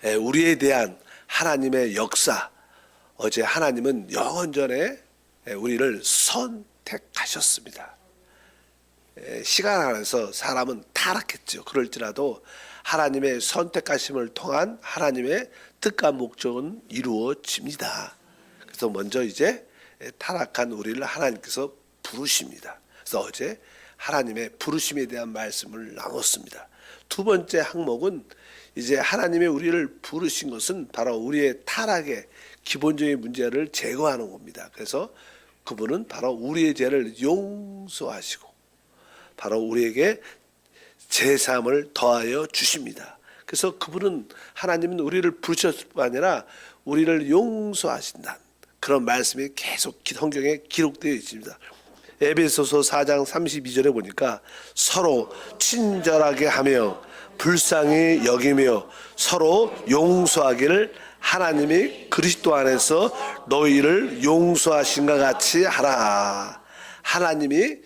우리에 대한 하나님의 역사, 어제 하나님은 영원전에 우리를 선택하셨습니다. 시간 안에서 사람은 타락했죠. 그럴지라도 하나님의 선택하심을 통한 하나님의 뜻과 목적은 이루어집니다. 그래서 먼저 이제 타락한 우리를 하나님께서 부르십니다. 그래서 어제 하나님의 부르심에 대한 말씀을 나눴습니다. 두 번째 항목은 이제 하나님의 우리를 부르신 것은 바로 우리의 타락의 기본적인 문제를 제거하는 겁니다. 그래서 그분은 바로 우리의 죄를 용서하시고 바로 우리에게 제사함을 더하여 주십니다. 그래서 그분은 하나님은 우리를 부르셨을 뿐 아니라 우리를 용서하신다. 그런 말씀이 계속 성경에 기록되어 있습니다. 에베소서 4장 32절에 보니까 서로 친절하게 하며 불쌍히 여기며 서로 용서하기를 하나님이 그리스도 안에서 너희를 용서하신과 같이 하라. 하나님이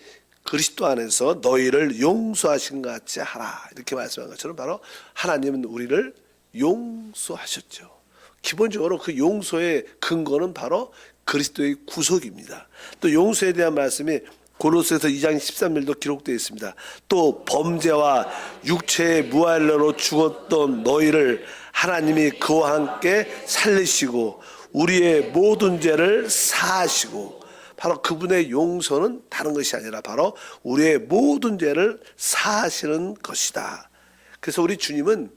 그리스도 안에서 너희를 용서하신 것 같이 하라. 이렇게 말씀한 것처럼 바로 하나님은 우리를 용서하셨죠. 기본적으로 그 용서의 근거는 바로 그리스도의 구속입니다. 또 용서에 대한 말씀이 고로새서 2장 13절도 기록되어 있습니다. 또 범죄와 육체의 무할례로 죽었던 너희를 하나님이 그와 함께 살리시고 우리의 모든 죄를 사하시고, 바로 그분의 용서는 다른 것이 아니라 바로 우리의 모든 죄를 사하시는 것이다. 그래서 우리 주님은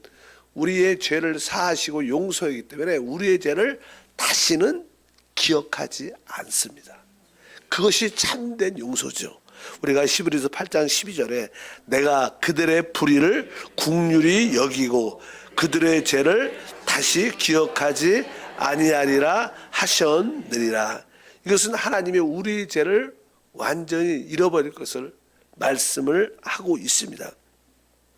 우리의 죄를 사하시고 용서하기 때문에 우리의 죄를 다시는 기억하지 않습니다. 그것이 참된 용서죠. 우리가 히브리서 8장 12절에 내가 그들의 불의를 긍휼히 여기고 그들의 죄를 다시 기억하지 아니하리라 하셨느니라. 이것은 하나님이 우리의 죄를 완전히 잃어버릴 것을 말씀을 하고 있습니다.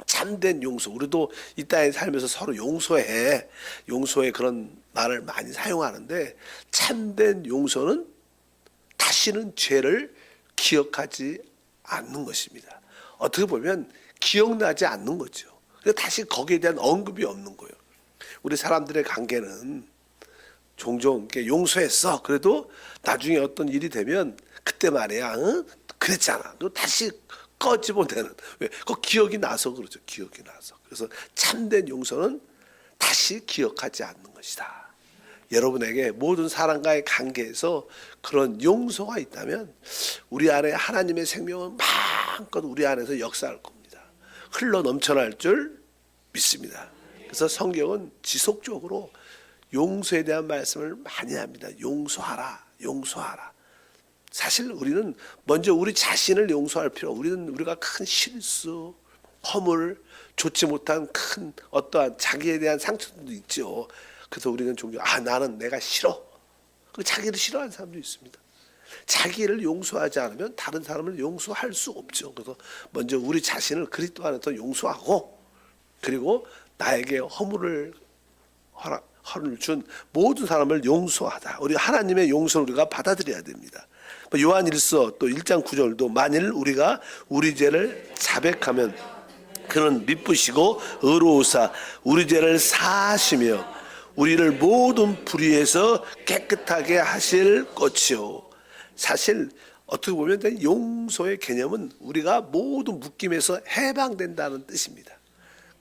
참된 용서, 우리도 이 땅에 살면서 서로 용서해, 용서의 그런 말을 많이 사용하는데, 참된 용서는 다시는 죄를 기억하지 않는 것입니다. 어떻게 보면 기억나지 않는 거죠. 다시 거기에 대한 언급이 없는 거예요. 우리 사람들의 관계는 종종 이렇게 용서했어. 그래도 나중에 어떤 일이 되면 그때 말이야, 응? 그랬잖아. 또 다시 꺼집어내는. 왜? 그 기억이 나서 그러죠. 기억이 나서. 그래서 참된 용서는 다시 기억하지 않는 것이다. 여러분에게 모든 사람과의 관계에서 그런 용서가 있다면 우리 안에 하나님의 생명은 마음껏 우리 안에서 역사할 겁니다. 흘러 넘쳐날 줄 믿습니다. 그래서 성경은 지속적으로 용서에 대한 말씀을 많이 합니다. 용서하라, 용서하라. 사실 우리는 먼저 우리 자신을 용서할 필요, 우리가 큰 실수, 허물, 좋지 못한 큰 어떠한 자기에 대한 상처도 있죠. 그래서 우리는 종종 나는 내가 싫어. 자기를 싫어하는 사람도 있습니다. 자기를 용서하지 않으면 다른 사람을 용서할 수 없죠. 그래서 먼저 우리 자신을 그리스도 안에서 용서하고, 그리고 나에게 허물을 준 모든 사람을 용서하다. 우리 하나님의 용서를 우리가 받아들여야 됩니다. 요한일서 또 1장 9절도 만일 우리가 우리 죄를 자백하면 그는 미쁘시고 의로우사 우리 죄를 사하시며 우리를 모든 불의에서 깨끗하게 하실 것이요. 사실 어떻게 보면 용서의 개념은 우리가 모든 묶임에서 해방된다는 뜻입니다.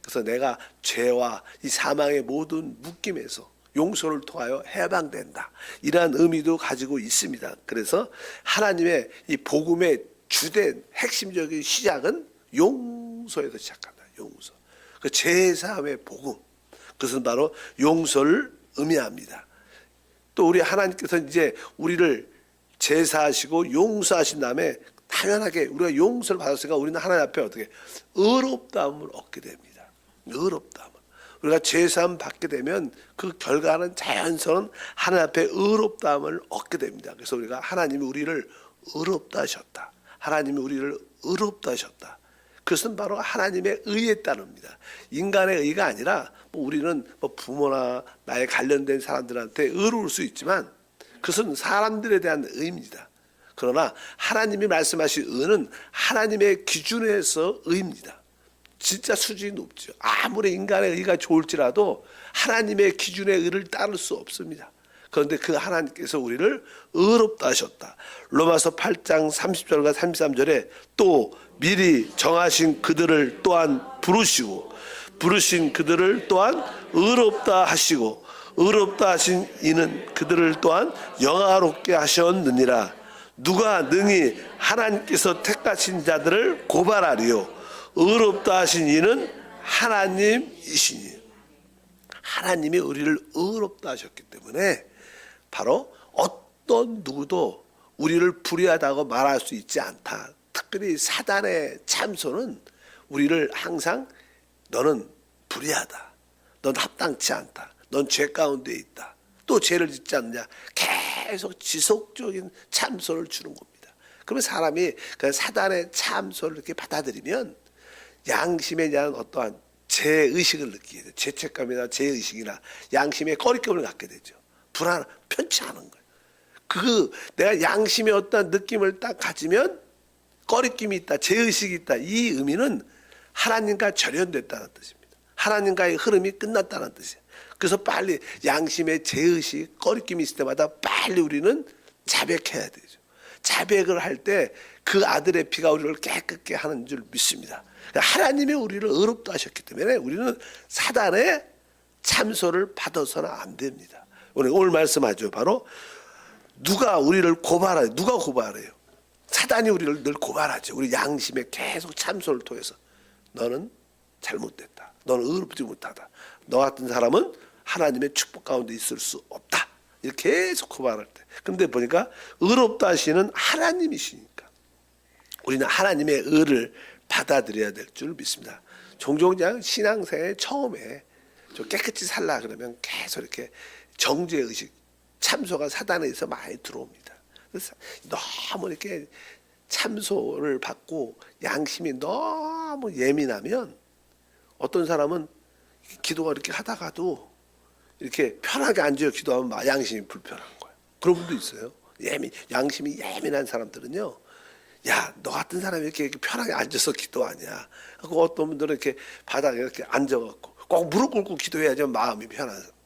그래서 내가 죄와 이 사망의 모든 묶임에서 용서를 통하여 해방된다. 이러한 의미도 가지고 있습니다. 그래서 하나님의 이 복음의 주된 핵심적인 시작은 용서에서 시작한다. 용서. 그 제사함의 복음. 그것은 바로 용서를 의미합니다. 또 우리 하나님께서 이제 우리를 제사하시고 용서하신 다음에 당연하게 우리가 용서를 받았으니까 우리는 하나님 앞에 어떻게 의롭다함을 얻게 됩니다. 의롭다함. 우리가 제사함 받게 되면 그 결과는 자연스러운 하나님 앞에 의롭다함을 얻게 됩니다. 그래서 우리가 하나님이 우리를 의롭다 하셨다. 하나님이 우리를 의롭다 하셨다. 그것은 바로 하나님의 의에 따릅니다. 인간의 의가 아니라 우리는 부모나 나에 관련된 사람들한테 의로울 수 있지만 그것은 사람들에 대한 의입니다. 그러나 하나님이 말씀하신 의는 하나님의 기준에서 의입니다. 진짜 수준이 높죠. 아무리 인간의 의가 좋을지라도 하나님의 기준의 의를 따를 수 없습니다. 그런데 그 하나님께서 우리를 의롭다 하셨다. 로마서 8장 30절과 33절에 또 미리 정하신 그들을 또한 부르신 그들을 또한 의롭다 하시고 의롭다 하신 이는 그들을 또한 영화롭게 하셨느니라. 누가 능히 하나님께서 택하신 자들을 고발하리요. 의롭다 하신 이는 하나님이시니. 하나님이 우리를 의롭다 하셨기 때문에 바로 어떤 누구도 우리를 불의하다고 말할 수 있지 않다. 특별히 사단의 참소는 우리를 항상 너는 불의하다. 넌 합당치 않다. 넌 죄 가운데 있다. 또 죄를 짓지 않느냐. 계속 지속적인 참소를 주는 겁니다. 그러면 사람이 그 사단의 참소를 이렇게 받아들이면 양심에 대한 어떠한 죄의식을 느끼게 돼요. 죄책감이나 죄의식이나 양심의 꺼리낌을 갖게 되죠. 편치 않은 거예요. 내가 양심의 어떤 느낌을 딱 가지면 꺼리낌이 있다, 죄의식이 있다. 이 의미는 하나님과 절연됐다는 뜻입니다. 하나님과의 흐름이 끝났다는 뜻이에요. 그래서 빨리 양심의 죄의식, 꺼리낌이 있을 때마다 빨리 우리는 자백해야 되죠. 자백을 할 때 그 아들의 피가 우리를 깨끗게 하는 줄 믿습니다. 하나님이 우리를 의롭다 하셨기 때문에 우리는 사단의 참소를 받아서는 안 됩니다. 오늘 말씀하죠. 바로 누가 우리를 고발해요? 누가 고발해요? 사단이 우리를 늘 고발하죠. 우리 양심에 계속 참소를 통해서 너는 잘못됐다. 너는 의롭지 못하다. 너 같은 사람은 하나님의 축복 가운데 있을 수 없다. 이렇게 계속 고발할 때. 그런데 보니까 의롭다 하시는 하나님이시니까 우리는 하나님의 의를 받아들여야 될 줄 믿습니다. 종종 그냥 신앙생활 처음에 좀 깨끗이 살라 그러면 계속 이렇게 정죄의식, 참소가 사단에 있어 많이 들어옵니다. 그래서 너무 이렇게 참소를 받고 양심이 너무 예민하면 어떤 사람은 기도가 이렇게 하다가도 이렇게 편하게 앉아 기도하면 양심이 불편한 거예요. 그런 분도 있어요. 양심이 예민한 사람들은요. 야, 너 같은 사람이 이렇게 편하게 앉아서 기도하냐. 하고 어떤 분들은 이렇게 바닥에 이렇게 앉아갖고 꼭 무릎 꿇고 기도해야지 마음이 편한 사람.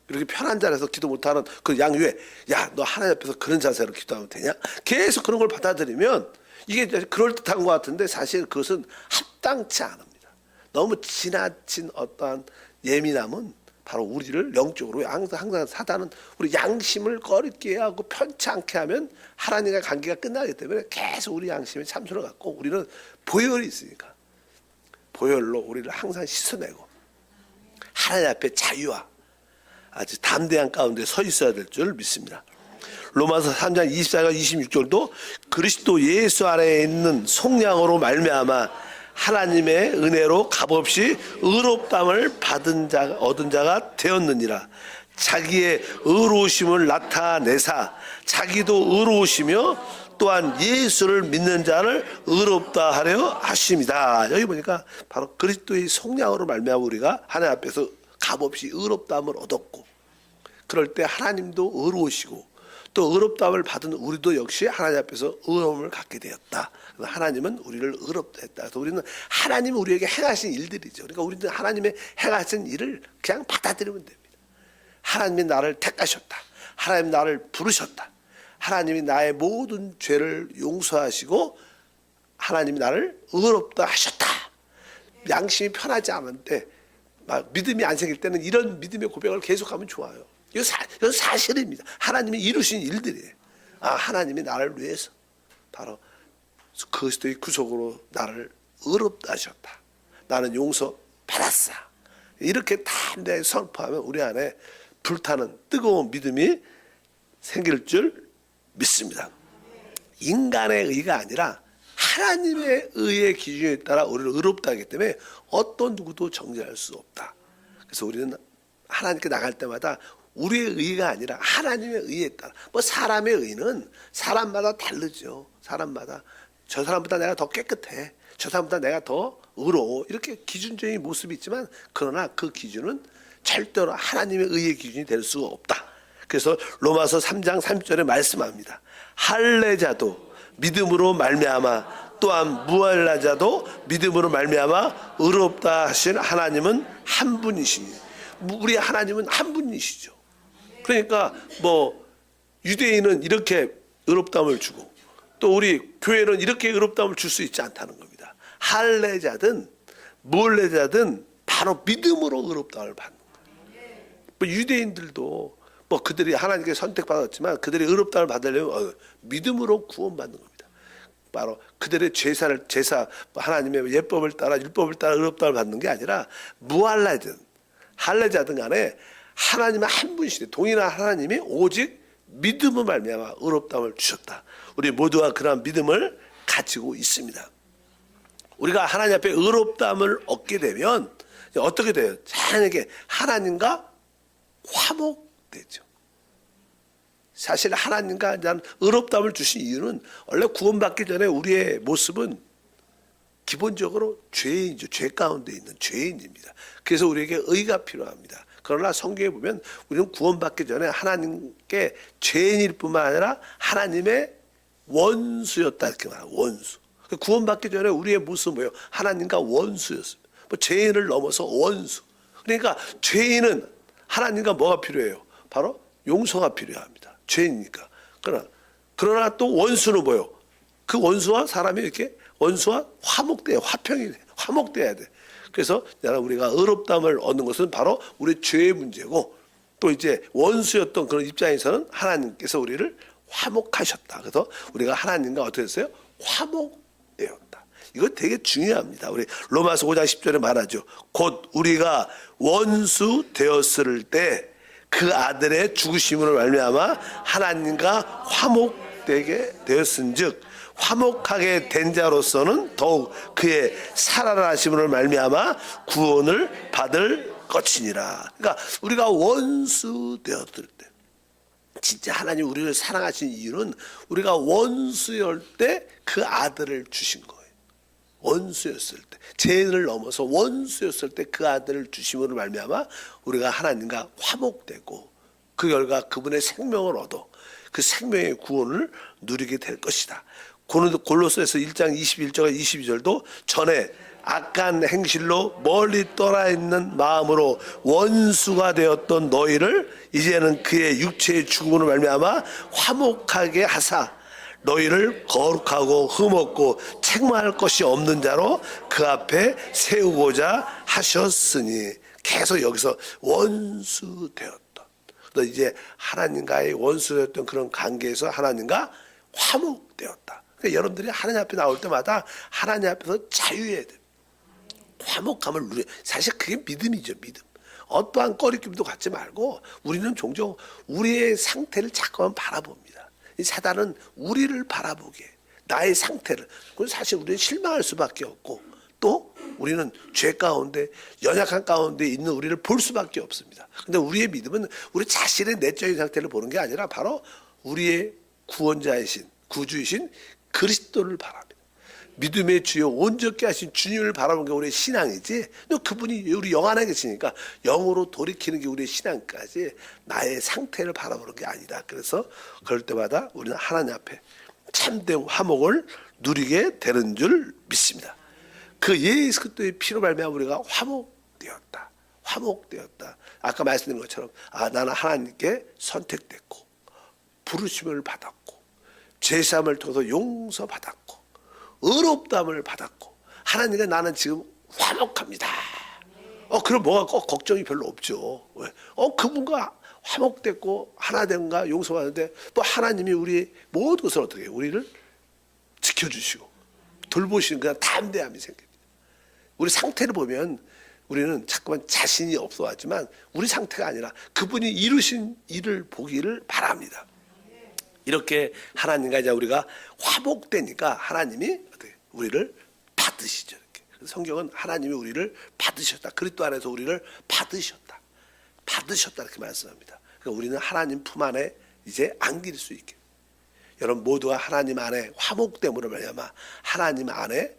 이렇게 편한 자리에서 기도 못하는 그 양위에 야, 너 하나님 앞에서 그런 자세로 기도하면 되냐? 계속 그런 걸 받아들이면 이게 그럴듯한 것 같은데 사실 그것은 합당치 않습니다. 너무 지나친 어떠한 예민함은 바로 우리를 영적으로 항상 사단은 우리 양심을 꺼리게 하고 편치 않게 하면 하나님과 관계가 끝나기 때문에 계속 우리 양심에 참소를 갖고 우리는 보혈이 있으니까 보혈로 우리를 항상 씻어내고 하나님 앞에 자유와 아주 담대한 가운데 서 있어야 될 줄 믿습니다. 로마서 3장 24절 26절도 그리스도 예수 안에 있는 속량으로 말미암아 하나님의 은혜로 값없이 의롭다함을 얻은 자가 되었느니라. 자기의 의로우심을 나타내사 자기도 의로우시며 또한 예수를 믿는 자를 의롭다 하려 하십니다. 여기 보니까 바로 그리스도의 속량으로 말미암아 우리가 하나님 앞에서 값없이 의롭다함을 얻었고 그럴 때 하나님도 의로우시고 또 의롭다함을 받은 우리도 역시 하나님 앞에서 의로움을 갖게 되었다. 하나님은 우리를 의롭다 했다. 그래서 우리는 하나님이 우리에게 행하신 일들이죠. 그러니까 우리는 하나님의 행하신 일을 그냥 받아들이면 됩니다. 하나님이 나를 택하셨다. 하나님이 나를 부르셨다. 하나님이 나의 모든 죄를 용서하시고 하나님이 나를 의롭다 하셨다. 양심이 편하지 않은데 믿음이 안 생길 때는 이런 믿음의 고백을 계속하면 좋아요. 이건 사실입니다. 하나님이 이루신 일들이에요. 하나님이 나를 위해서 바로 그리스도의 구속으로 나를 의롭다 하셨다. 나는 용서 받았어. 이렇게 담대히 선포하면 우리 안에 불타는 뜨거운 믿음이 생길 줄 믿습니다. 인간의 의가 아니라 하나님의 의의 기준에 따라 우리를 의롭다 하기 때문에 어떤 누구도 정죄할 수 없다. 그래서 우리는 하나님께 나갈 때마다 우리의 의가 아니라 하나님의 의에 따라 사람의 의는 사람마다 다르죠. 사람마다 저 사람보다 내가 더 깨끗해. 저 사람보다 내가 더 의로워. 이렇게 기준적인 모습이 있지만 그러나 그 기준은 절대로 하나님의 의의 기준이 될 수 없다. 그래서 로마서 3장 30절에 말씀합니다. 할례자도 믿음으로 말미암아 또한 무할라 자도 믿음으로 말미암아 의롭다 하신 하나님은 한 분이시니, 우리 하나님은 한 분이시죠. 그러니까 뭐 유대인은 이렇게 의롭다함을 주고 또 우리 교회는 이렇게 의롭다함을 줄 수 있지 않다는 겁니다. 할례자든 무할례자든 바로 믿음으로 의롭다함을 받는 거예요. 뭐 유대인들도 뭐 그들이 하나님께 선택받았지만 그들이 의롭다함을 받으려면 믿음으로 구원받는 겁니다. 바로 그들의 제사 하나님의 예법을 따라 율법을 따라 의롭다함을 받는 게 아니라 무할례든 할례자든 간에 하나님은 한 분이시되 동일한 하나님이 오직 믿음을 말미암아 의롭다함을 주셨다. 우리 모두가 그러한 믿음을 가지고 있습니다. 우리가 하나님 앞에 의롭다함을 얻게 되면 어떻게 돼요? 자연하게 하나님과 화목되죠. 사실 하나님과 의롭다함을 주신 이유는 원래 구원받기 전에 우리의 모습은 기본적으로 죄인이죠. 죄 가운데 있는 죄인입니다. 그래서 우리에게 의가 필요합니다. 그러나 성경에 보면 우리는 구원받기 전에 하나님께 죄인일 뿐만 아니라 하나님의 원수였다 이렇게 말해요. 원수. 구원받기 전에 우리의 모습은 뭐예요? 하나님과 원수였습니다. 뭐 죄인을 넘어서 원수. 그러니까 죄인은 하나님과 뭐가 필요해요? 바로 용서가 필요합니다. 죄인이니까. 그러나 또 원수는 뭐예요? 그 원수와 사람이 이렇게 원수와 화목돼요. 화목돼야 돼. 그래서 우리가 의롭다함을 얻는 것은 바로 우리 죄의 문제고, 또 이제 원수였던 그런 입장에서는 하나님께서 우리를 화목하셨다. 그래서 우리가 하나님과 어떻게 했어요? 화목되었다. 이거 되게 중요합니다. 우리 로마서 5장 10절에 말하죠. 곧 우리가 원수 되었을 때 그 아들의 죽으심으로 말미암아 하나님과 화목되게 되었은즉 화목하게 된 자로서는 더욱 그의 살아나심으로 말미암아 구원을 받을 것이니라. 그러니까 우리가 원수 되었을 때, 진짜 하나님 우리를 사랑하신 이유는 우리가 원수였을 때 그 아들을 주신 거예요. 원수였을 때, 죄인을 넘어서 원수였을 때 그 아들을 주심으로 말미암아 우리가 하나님과 화목되고 그 결과 그분의 생명을 얻어 그 생명의 구원을 누리게 될 것이다. 골로새서 1장 21절과 22절도 전에 악한 행실로 멀리 떠나 있는 마음으로 원수가 되었던 너희를 이제는 그의 육체의 죽음으로 말미암아 화목하게 하사 너희를 거룩하고 흠없고 책망할 것이 없는 자로 그 앞에 세우고자 하셨으니, 계속 여기서 원수 되었던, 또 이제 하나님과의 원수 되었던 그런 관계에서 하나님과 화목되었다. 그러니까 여러분들이 하나님 앞에 나올 때마다 하나님 앞에서 자유해야 돼요. 화목함을 누려. 사실 그게 믿음이죠. 믿음. 어떠한 꺼리낌도 갖지 말고 우리는 종종 우리의 상태를 자꾸만 바라봅니다. 이 사단은 우리를 바라보게, 나의 상태를. 그건 사실 우리는 실망할 수밖에 없고, 또 우리는 죄 가운데 연약한 가운데 있는 우리를 볼 수밖에 없습니다. 근데 우리의 믿음은 우리 자신의 내적인 상태를 보는 게 아니라 바로 우리의 구원자이신 구주이신 그리스도를 바랍니다. 믿음의 주요 온전케 하신 주님을 바라보는 게 우리의 신앙이지, 또 그분이 우리 영 안에 계시니까 영으로 돌이키는 게 우리의 신앙까지 나의 상태를 바라보는 게 아니다. 그래서 그럴 때마다 우리는 하나님 앞에 참된 화목을 누리게 되는 줄 믿습니다. 그 예수 그리스도의 피로 말미암아 우리가 화목되었다. 화목되었다. 아까 말씀드린 것처럼 나는 하나님께 선택됐고 부르심을 받았고 죄사함을 통해서 용서받았고 의롭다함을 받았고 하나님과 나는 지금 화목합니다. 그럼 뭐가 꼭 걱정이 별로 없죠. 왜? 그분과 화목됐고 하나 된가 용서받는데 또 하나님이 우리 모든 것을 어떻게 해요? 우리를 지켜주시고 돌보시는 그런 담대함이 생깁니다. 우리 상태를 보면 우리는 자꾸만 자신이 없어 하지만 우리 상태가 아니라 그분이 이루신 일을 보기를 바랍니다. 이렇게 하나님과 이제 우리가 화목되니까 하나님이 우리를 받으시죠. 이렇게. 성경은 하나님이 우리를 받으셨다. 그리스도 안에서 우리를 받으셨다. 받으셨다 이렇게 말씀합니다. 그러니까 우리는 하나님 품 안에 이제 안길 수 있게. 여러분 모두가 하나님 안에 화목됨으로 말미암아 하나님 안에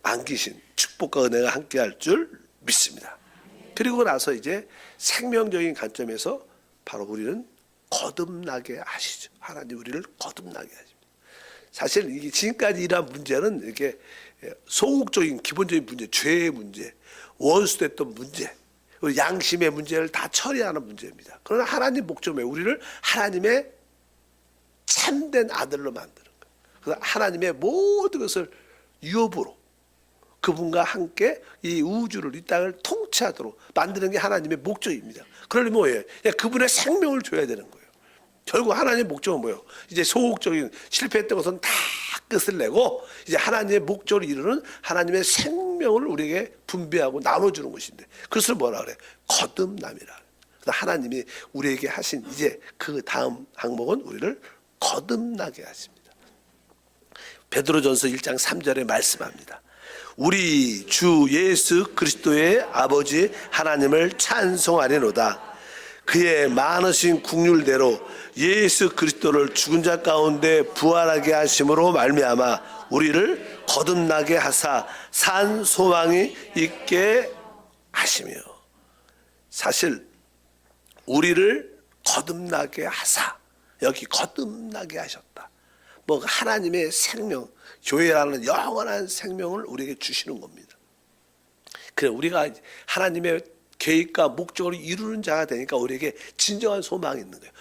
안기신 축복과 은혜가 함께할 줄 믿습니다. 그리고 나서 이제 생명적인 관점에서 바로 우리는 거듭나게 하시죠. 하나님 우리를 거듭나게 하십니다. 사실 이게 지금까지 이러한 문제는 이렇게 소극적인 기본적인 문제, 죄의 문제, 원수됐던 문제, 그리고 양심의 문제를 다 처리하는 문제입니다. 그러나 하나님 목적은 우리를 하나님의 참된 아들로 만드는 거예요. 그래서 하나님의 모든 것을 유업으로 그분과 함께 이 우주를, 이 땅을 통치하도록 만드는 게 하나님의 목적입니다. 그러려면 뭐예요? 그분의 생명을 줘야 되는 거예요. 결국 하나님의 목적은 뭐예요? 이제 소극적인 실패했던 것은 다 끝을 내고 이제 하나님의 목적을 이루는 하나님의 생명을 우리에게 분배하고 나눠주는 것인데, 그것을 뭐라 그래? 거듭남이라. 그래서 하나님이 우리에게 하신 이제 그 다음 항목은 우리를 거듭나게 하십니다. 베드로전서 1장 3절에 말씀합니다. 우리 주 예수 그리스도의 아버지 하나님을 찬송하리로다. 그의 많으신 국률대로 예수 그리스도를 죽은 자 가운데 부활하게 하심으로 말미암아 우리를 거듭나게 하사 산 소망이 있게 하시며. 사실 우리를 거듭나게 하사, 여기 거듭나게 하셨다. 뭐 하나님의 생명, 교회라는 영원한 생명을 우리에게 주시는 겁니다. 그래, 우리가 하나님의 계획과 목적을 이루는 자가 되니까 우리에게 진정한 소망이 있는 거예요.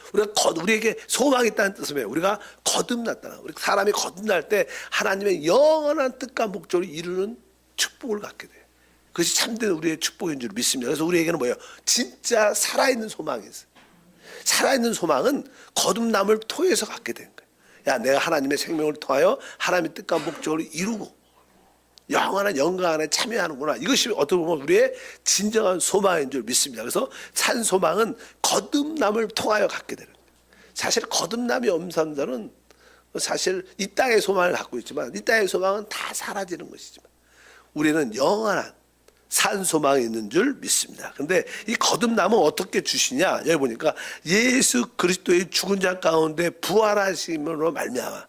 우리에게 소망이 있다는 뜻은 뭐예요? 우리가 거듭났다는 거예요. 우리 사람이 거듭날 때 하나님의 영원한 뜻과 목적을 이루는 축복을 갖게 돼요. 그것이 참된 우리의 축복인 줄 믿습니다. 그래서 우리에게는 뭐예요? 진짜 살아있는 소망이 있어요. 살아있는 소망은 거듭남을 통해서 갖게 된 거예요. 야, 내가 하나님의 생명을 통하여 하나님의 뜻과 목적을 이루고 영원한 영광 안에 참여하는구나. 이것이 어떻게 보면 우리의 진정한 소망인 줄 믿습니다. 그래서 산 소망은 거듭남을 통하여 갖게 되는 거예요. 사실 거듭남이 없는 사람들은 사실 이 땅의 소망을 갖고 있지만 이 땅의 소망은 다 사라지는 것이지만 우리는 영원한 산 소망이 있는 줄 믿습니다. 그런데 이 거듭남은 어떻게 주시냐? 여기 보니까 예수 그리스도의 죽은 자 가운데 부활하심으로 말미암아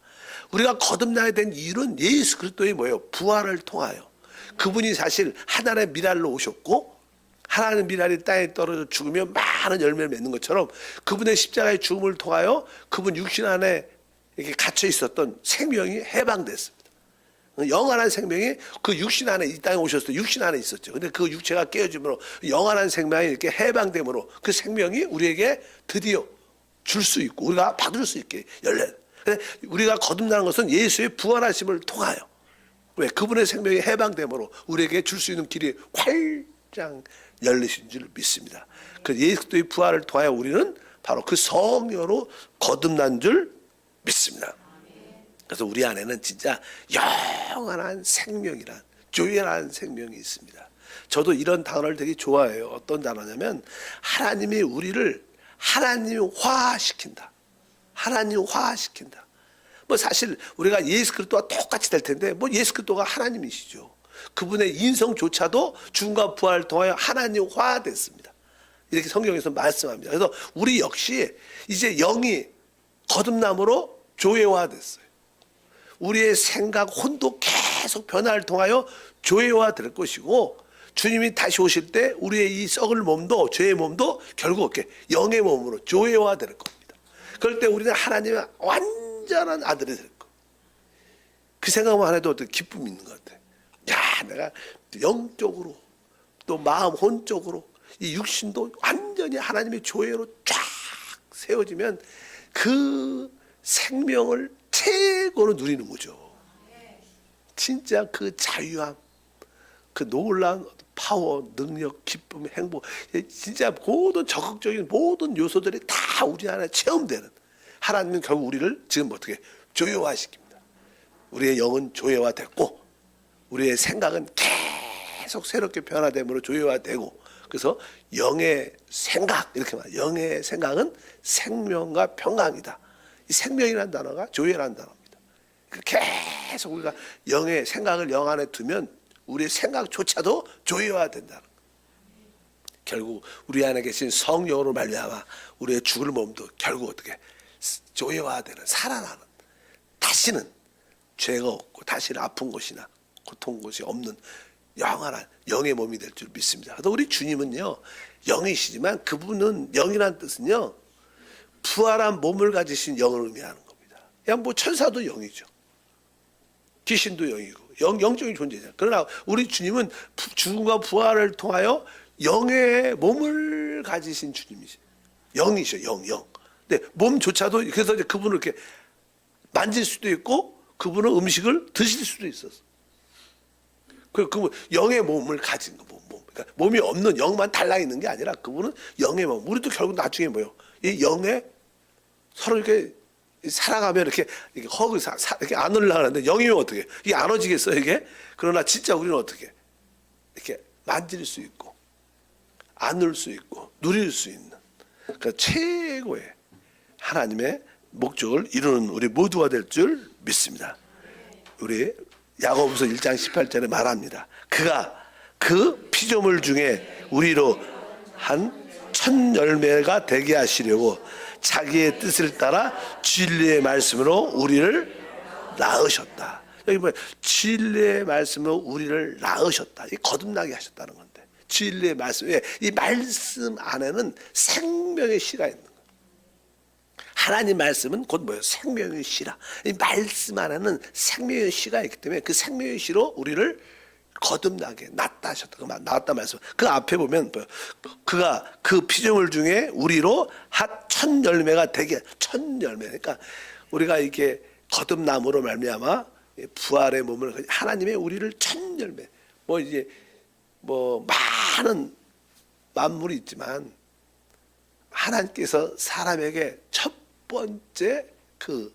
우리가 거듭나야 된 이유는 예수 그리스도의 뭐예요? 부활을 통하여. 그분이 사실 하나님의 미랄로 오셨고 하나님의 미랄이 땅에 떨어져 죽으면 많은 열매를 맺는 것처럼 그분의 십자가의 죽음을 통하여 그분 육신 안에 이렇게 갇혀 있었던 생명이 해방됐습니다. 영원한 생명이 그 육신 안에, 이 땅에 오셨을 때 육신 안에 있었죠. 근데 그 육체가 깨어짐으로 영원한 생명이 이렇게 해방됨으로 그 생명이 우리에게 드디어 줄 수 있고 우리가 받을 수 있게 열려. 우리가 거듭나는 것은 예수의 부활하심을 통하여, 왜? 그분의 생명이 해방됨으로 우리에게 줄 수 있는 길이 활짝 열리신 줄 믿습니다. 그 예수 그리스도의 부활을 통하여 우리는 바로 그 성령으로 거듭난 줄 믿습니다. 그래서 우리 안에는 진짜 영원한 생명이란, 조연한 생명이 있습니다. 저도 이런 단어를 되게 좋아해요. 어떤 단어냐면 하나님이 우리를 하나님화시킨다. 하나님화시킨다. 뭐 사실 우리가 예수 그리스도와 똑같이 될 텐데 뭐 예수 그리스도가 하나님이시죠. 그분의 인성조차도 죽음과 부활을 통하여 하나님화됐습니다. 이렇게 성경에서 말씀합니다. 그래서 우리 역시 이제 영이 거듭남으로 조회화됐어요. 우리의 생각, 혼도 계속 변화를 통하여 조회화될 것이고 주님이 다시 오실 때 우리의 이 썩을 몸도, 죄의 몸도 결국 어떻게 영의 몸으로 조회화될 겁니다. 그럴 때 우리는 하나님의 완전한 아들이 될 거예요. 그 생각만 해도 어떤 기쁨이 있는 것 같아요. 야, 내가 영적으로 또 마음, 혼적으로 이 육신도 완전히 하나님의 조회로 쫙 세워지면 그 생명을 최고로 누리는 거죠. 진짜 그 자유함, 그 놀라운 파워, 능력, 기쁨, 행복, 진짜 모든 적극적인 모든 요소들이 다 우리 안에 체험되는, 하나님은 결국 우리를 지금 어떻게 조회화시킵니다. 우리의 영은 조회화됐고 우리의 생각은 계속 새롭게 변화됨으로 조회화되고, 그래서 영의 생각, 이렇게 말해요. 영의 생각은 생명과 평강이다. 이 생명이라는 단어가 조회라는 단어입니다. 계속 우리가 영의 생각을 영 안에 두면 우리의 생각조차도 조회화된다는 거예요. 결국 우리 안에 계신 성령으로 말미암아 우리의 죽을 몸도 결국 어떻게 조회화되는, 살아나는, 다시는 죄가 없고 다시는 아픈 곳이나 고통 곳이 없는 영원한 영의 몸이 될 줄 믿습니다. 그래서 우리 주님은요 영이시지만 그분은, 영이라는 뜻은요 부활한 몸을 가지신 영을 의미하는 겁니다. 그냥 뭐 천사도 영이죠. 귀신도 영이고 영적인 존재잖아요. 그러나 우리 주님은 죽음과 부활을 통하여 영의 몸을 가지신 주님이세요. 영이셔, 영. 근데 몸조차도 그래서 이제 그분을 이렇게 만질 수도 있고 그분은 음식을 드실 수도 있었어. 그 영의 몸을 가진 거, 그러니까 몸이 없는 영만 달라 있는 게 아니라 그분은 영의 몸. 우리도 결국 나중에 뭐요? 이 영에 서로 이렇게 살아가면 이렇게 허그 이렇게 안으려고 하는데 영이면 어떻게? 이게 안어지겠어요, 이게? 그러나 진짜 우리는 어떻게? 이렇게 만질 수 있고, 안을 수 있고, 누릴 수 있는. 그러니까 최고의 하나님의 목적을 이루는 우리 모두가 될 줄 믿습니다. 우리 야고보서 1장 18절에 말합니다. 그가 그 피조물 중에 우리로 한 첫 열매가 되게 하시려고 자기의 뜻을 따라 진리의 말씀으로 우리를 낳으셨다. 여기 뭐 진리의 말씀으로 우리를 낳으셨다. 이 거듭나게 하셨다는 건데 진리의 말씀, 이 말씀 안에는 생명의 씨가 있는 거예요. 하나님 말씀은 곧 뭐예요? 생명의 씨라. 이 말씀 안에는 생명의 씨가 있기 때문에 그 생명의 씨로 우리를 거듭나게 낳다 하셨다. 낳았다 말씀. 그 앞에 보면 뭐예요? 그가 그 피조물 중에 우리로 첫 열매가 되게, 첫 열매. 그러니까 우리가 이렇게 거듭남으로 말미암아 부활의 몸을 하나님의 우리를 첫 열매. 뭐 이제 뭐 많은 만물이 있지만 하나님께서 사람에게 첫 번째 그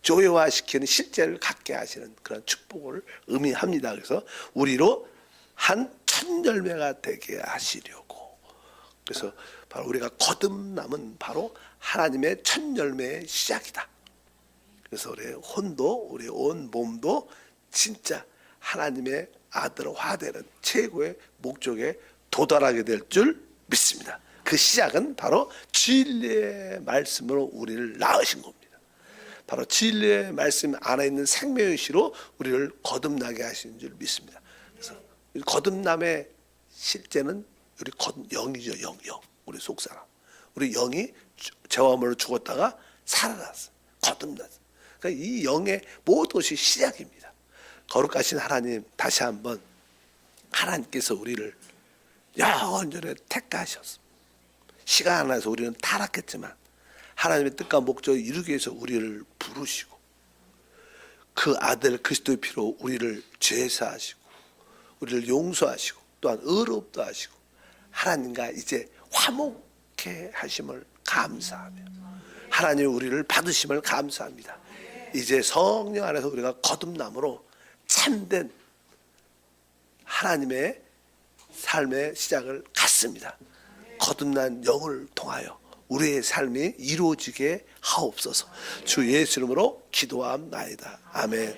조회화시키는 실제를 갖게 하시는 그런 축복을 의미합니다. 그래서 우리로 한 첫 열매가 되게 하시려고. 그래서 바로 우리가 거듭남은 바로 하나님의 첫 열매의 시작이다. 그래서 우리의 혼도 우리 온 몸도 진짜 하나님의 아들화되는 최고의 목적에 도달하게 될 줄 믿습니다. 그 시작은 바로 진리의 말씀으로 우리를 낳으신 겁니다. 바로 진리의 말씀 안에 있는 생명의 씨로 우리를 거듭나게 하시는 줄 믿습니다. 그래서 거듭남의 실제는 우리 영이죠. 영. 우리 속사람. 우리 영이 죄와 몸으로 죽었다가 살아났어. 거듭났어. 그러니까 이 영의 모든 것이 시작입니다. 거룩하신 하나님, 다시 한번 하나님께서 우리를 영원전에 택하셨습니다. 시간 안에서 우리는 타락했지만 하나님의 뜻과 목적을 이루기 위해서 우리를 부르시고 그 아들 그리스도의 피로 우리를 제사하시고 우리를 용서하시고 또한 의롭다 하시고 하나님과 이제 화목해 하심을 감사하며 하나님이 우리를 받으심을 감사합니다. 이제 성령 안에서 우리가 거듭남으로 참된 하나님의 삶의 시작을 갖습니다. 거듭난 영을 통하여 우리의 삶이 이루어지게 하옵소서. 주 예수 이름으로 기도함나이다. 아멘.